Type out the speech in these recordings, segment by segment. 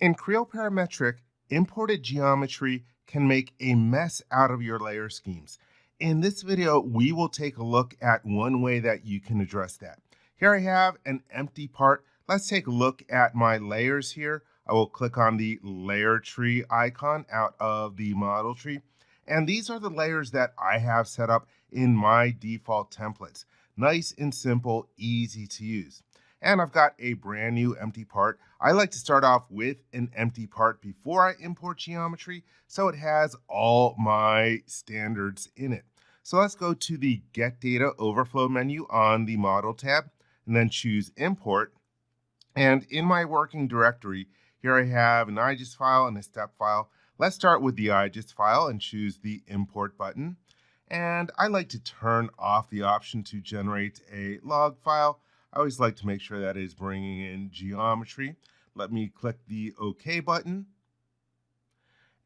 In Creo Parametric, imported geometry can make a mess out of your layer schemes. In this video, we will take a look at one way that you can address that. Here I have an empty part. Let's take a look at my layers here. I will click on the layer tree icon out of the model tree. And these are the layers that I have set up in my default templates. Nice and simple, easy to use. And I've got a brand new empty part. I like to start off with an empty part before I import geometry, so it has all my standards in it. So let's go to the Get Data Overflow menu on the Model tab, and then choose Import. And in my working directory, here I have an IGES file and a STEP file. Let's start with the IGES file and choose the Import button. And I like to turn off the option to generate a log file. I always like to make sure that is bringing in geometry. Let me click the OK button.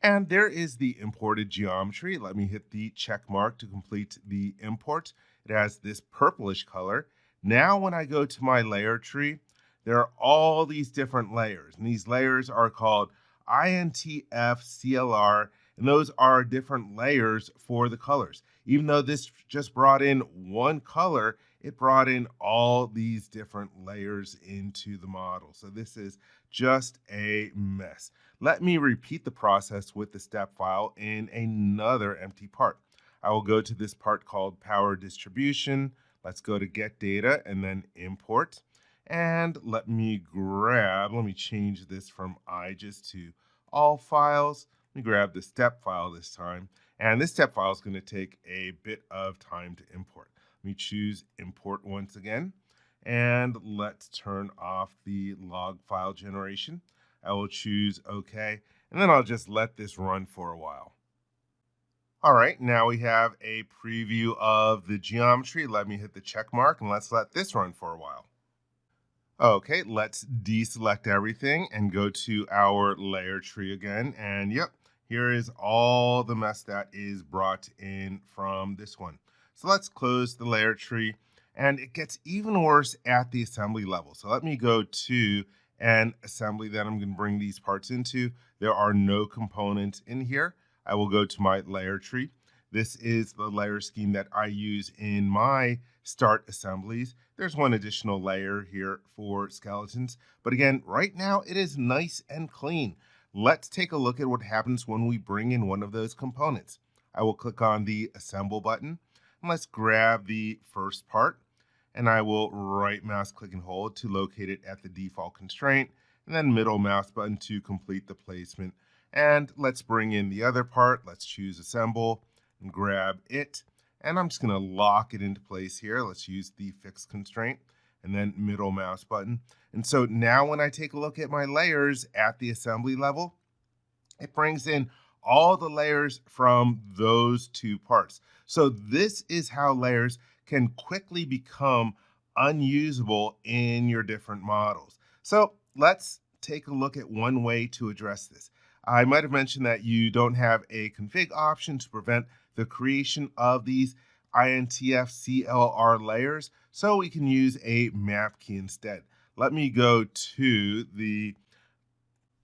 And there is the imported geometry. Let me hit the check mark to complete the import. It has this purplish color. Now when I go to my layer tree, there are all these different layers. And these layers are called INTFCLR. And those are different layers for the colors. Even though this just brought in one color, it brought in all these different layers into the model. So this is just a mess. Let me repeat the process with the step file in another empty part. I will go to this part called Power Distribution. Let's go to Get Data and then Import. And let me change this from IGES to All Files. Let me grab the step file this time. And this step file is going to take a bit of time to import. Let me choose Import once again. And let's turn off the log file generation. I will choose OK. And then I'll just let this run for a while. All right, now we have a preview of the geometry. Let me hit the check mark and let's let this run for a while. Okay, let's deselect everything and go to our layer tree again. And yep, here is all the mess that is brought in from this one. So let's close the layer tree, and it gets even worse at the assembly level. So let me go to an assembly that I'm going to bring these parts into. There are no components in here. I will go to my layer tree. This is the layer scheme that I use in my start assemblies. There's one additional layer here for skeletons. But again, right now it is nice and clean. Let's take a look at what happens when we bring in one of those components. I will click on the Assemble button. And let's grab the first part. And I will right mouse click and hold to locate it at the default constraint. And then middle mouse button to complete the placement. And let's bring in the other part. Let's choose Assemble and grab it. And I'm just going to lock it into place here. Let's use the fix constraint and then middle mouse button. And so now when I take a look at my layers at the assembly level, it brings in all the layers from those two parts. So this is how layers can quickly become unusable in your different models. So let's take a look at one way to address this. I might have mentioned that you don't have a config option to prevent the creation of these INTFCLR layers, so we can use a Mapkey instead. Let me go to the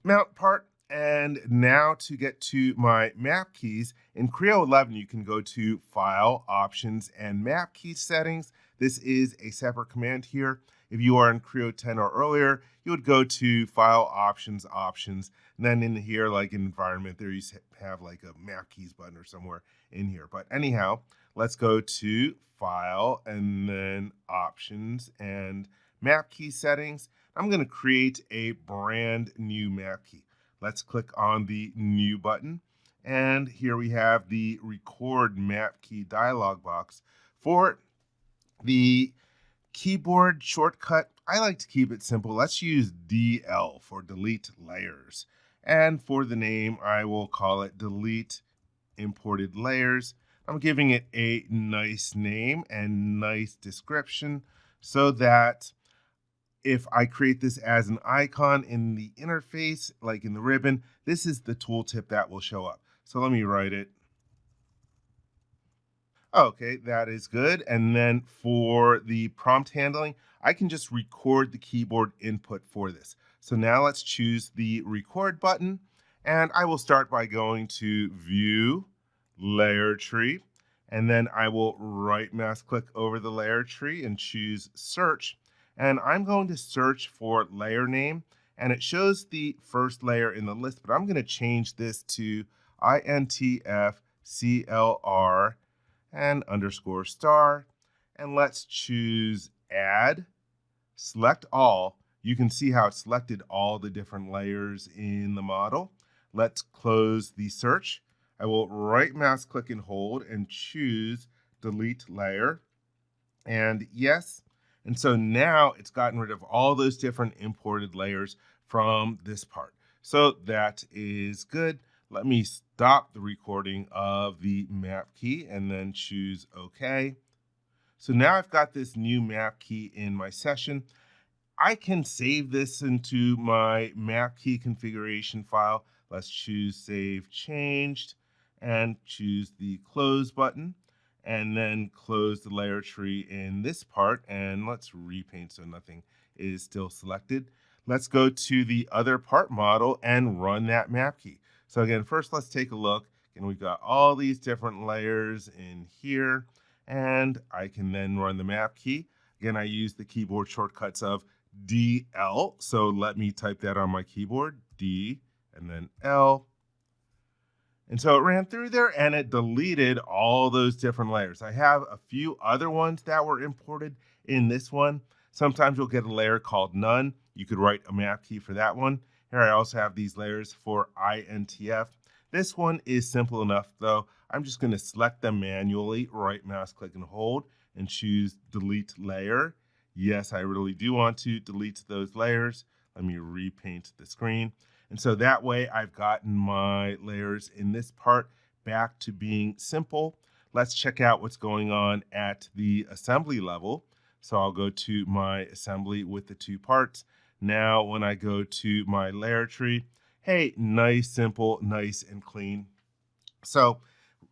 mount part, and now to get to my map keys, in Creo 11 you can go to File, Options, and Map Key Settings. This is a separate command here. If you are in Creo 10 or earlier, you would go to File, Options, and then in here, like in Environment, there you have like a Map Keys button or somewhere in here. But anyhow, let's go to File and then Options and Map Key Settings. I'm going to create a brand new map key. Let's click on the New button. And here we have the Record Map Key dialog box. For the keyboard shortcut, I like to keep it simple. Let's use DL for Delete Layers. And for the name, I will call it Delete Imported Layers. I'm giving it a nice name and nice description so that if I create this as an icon in the interface, like in the ribbon, this is the tooltip that will show up. So let me write it. Okay, that is good. And then for the prompt handling, I can just record the keyboard input for this. So now let's choose the record button, and I will start by going to View, Layer Tree, and then I will right mouse click over the layer tree and choose Search. And I'm going to search for layer name, and it shows the first layer in the list, but I'm going to change this to INTFCLR and underscore star. And let's choose Add, select all. You can see how it selected all the different layers in the model. Let's close the search. I will right mouse click and hold and choose delete layer, and yes. And so now it's gotten rid of all those different imported layers from this part. So that is good. Let me stop the recording of the map key and then choose OK. So now I've got this new map key in my session. I can save this into my map key configuration file. Let's choose Save Changed and choose the Close button, and then close the layer tree in this part, and let's repaint so nothing is still selected. Let's go to the other part model and run that map key. So again, first let's take a look, and we've got all these different layers in here, and I can then run the map key. Again, I use the keyboard shortcuts of DL, so let me type that on my keyboard, D and then L. And so it ran through there and it deleted all those different layers. I have a few other ones that were imported in this one. Sometimes you'll get a layer called none. You could write a map key for that one. Here I also have these layers for INTF. This one is simple enough though. I'm just going to select them manually, right mouse click and hold, and choose delete layer. Yes, I really do want to delete those layers. Let me repaint the screen. And so that way I've gotten my layers in this part back to being simple. Let's check out what's going on at the assembly level. So I'll go to my assembly with the two parts. Now when I go to my layer tree, hey, nice, simple, nice and clean. So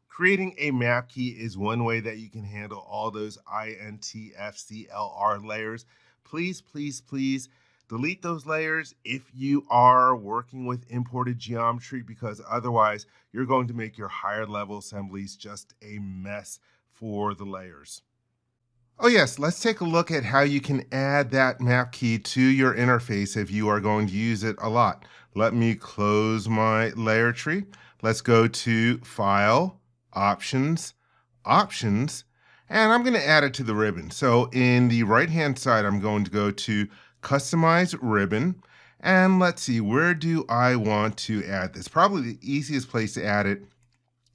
creating a map key is one way that you can handle all those INTFCLR layers. Please, please, please delete those layers if you are working with imported geometry, because otherwise you're going to make your higher level assemblies just a mess for the layers. Oh yes, let's take a look at how you can add that map key to your interface if you are going to use it a lot. Let me close my layer tree. Let's go to File, Options, Options, and I'm going to add it to the ribbon. So in the right-hand side, I'm going to go to Customize Ribbon, and let's see, where do I want to add this? Probably the easiest place to add it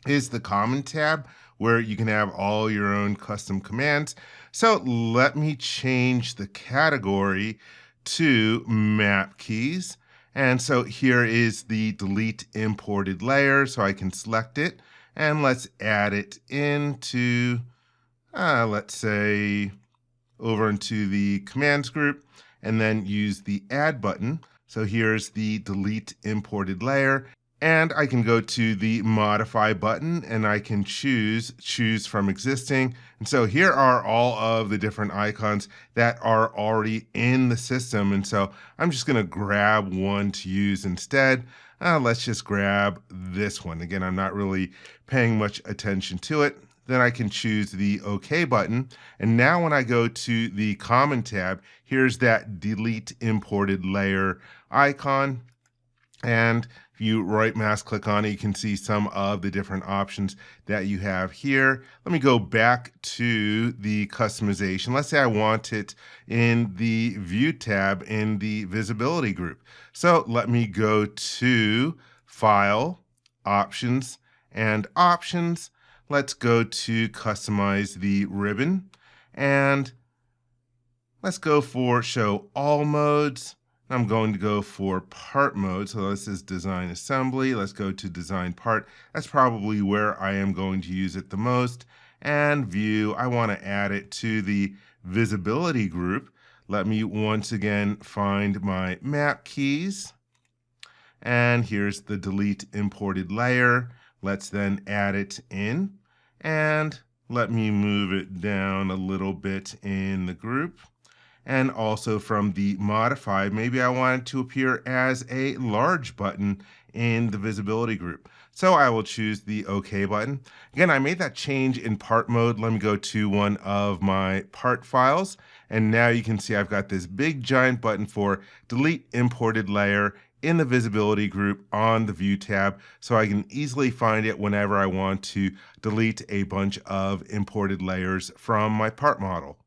is the Common tab, where you can have all your own custom commands. So let me change the category to Map Keys. And so here is the Delete Imported Layer, so I can select it, and let's add it into, let's say, over into the Commands group, and then use the Add button. So here's the Delete Imported Layer, and I can go to the Modify button, and I can choose from existing. And so here are all of the different icons that are already in the system. And so I'm just going to grab one to use instead. Let's just grab this one. Again, I'm not really paying much attention to it. Then I can choose the OK button. And now when I go to the Common tab, here's that Delete Imported Layer icon. And if you right mouse click on it, you can see some of the different options that you have here. Let me go back to the customization. Let's say I want it in the View tab in the Visibility group. So let me go to File, Options, and Options. Let's go to Customize the Ribbon, and let's go for Show All Modes. I'm going to go for Part Mode. So this is Design Assembly. Let's go to Design Part. That's probably where I am going to use it the most. And View, I want to add it to the Visibility group. Let me once again find my map keys. And here's the Delete Imported Layer. Let's then add it in, and let me move it down a little bit in the group. And also from the modify, maybe I want it to appear as a large button in the visibility group. So I will choose the OK button. Again, I made that change in part mode. Let me go to one of my part files. And now you can see I've got this big giant button for delete imported layer in the visibility group on the view tab, so I can easily find it whenever I want to delete a bunch of imported layers from my part model.